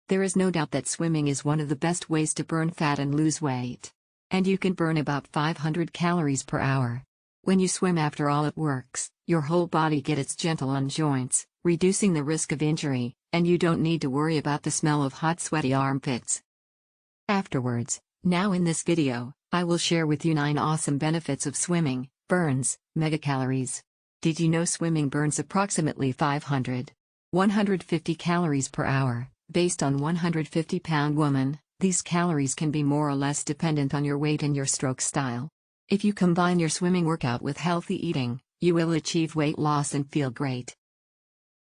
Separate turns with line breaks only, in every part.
There is no doubt that swimming is one of the best ways to burn fat and lose weight. And you can burn about 500 calories per hour. When you swim, after all, it works. Your whole body gets gentle on joints, reducing the risk of injury, and you don't need to worry about the smell of hot, sweaty armpits afterwards. Now in this video, I will share with you 9 awesome benefits of swimming. Burns megacalories. Did you know swimming burns approximately 150 calories per hour? Based on 150-pound woman, these calories can be more or less dependent on your weight and your stroke style. If you combine your swimming workout with healthy eating, you will achieve weight loss and feel great.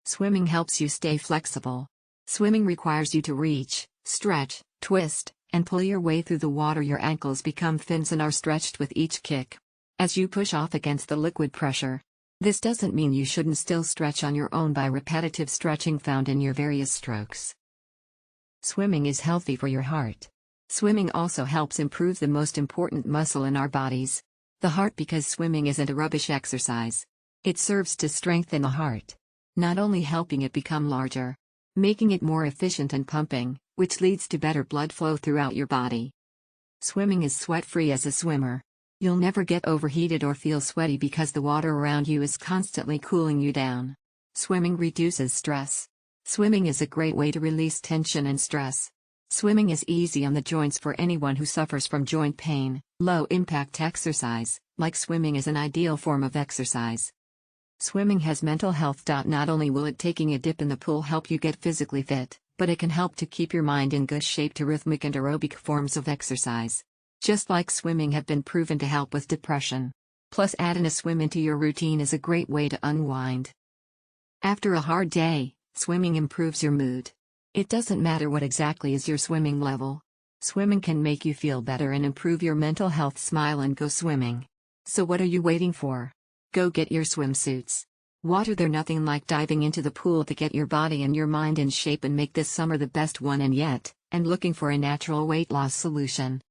Swimming helps you stay flexible. Swimming requires you to reach, stretch, twist, and pull your way through the water. Your ankles become fins and are stretched with each kick as you push off against the liquid pressure. This doesn't mean you shouldn't still stretch on your own by repetitive stretching found in your various strokes. Swimming is healthy for your heart. Swimming also helps improve the most important muscle in our bodies, the heart, because swimming isn't a rubbish exercise. It serves to strengthen the heart, not only helping it become larger, making it more efficient and pumping, which leads to better blood flow throughout your body. Swimming is sweat-free. As a swimmer, you'll never get overheated or feel sweaty because the water around you is constantly cooling you down. Swimming reduces stress. Swimming is a great way to release tension and stress. Swimming is easy on the joints for anyone who suffers from joint pain. Low-impact exercise, like swimming, is an ideal form of exercise. Swimming has mental health. Not only will taking a dip in the pool help you get physically fit, but it can help to keep your mind in good shape to rhythmic and aerobic forms of exercise. Just like swimming have been proven to help with depression. Plus, adding a swim into your routine is a great way to unwind. After a hard day, swimming improves your mood. It doesn't matter what exactly is your swimming level. Swimming can make you feel better and improve your mental health. Smile and go swimming. So what are you waiting for? Go get your swimsuits. Water. There's nothing like diving into the pool to get your body and your mind in shape and make this summer the best one and yet. And looking for a natural weight loss solution?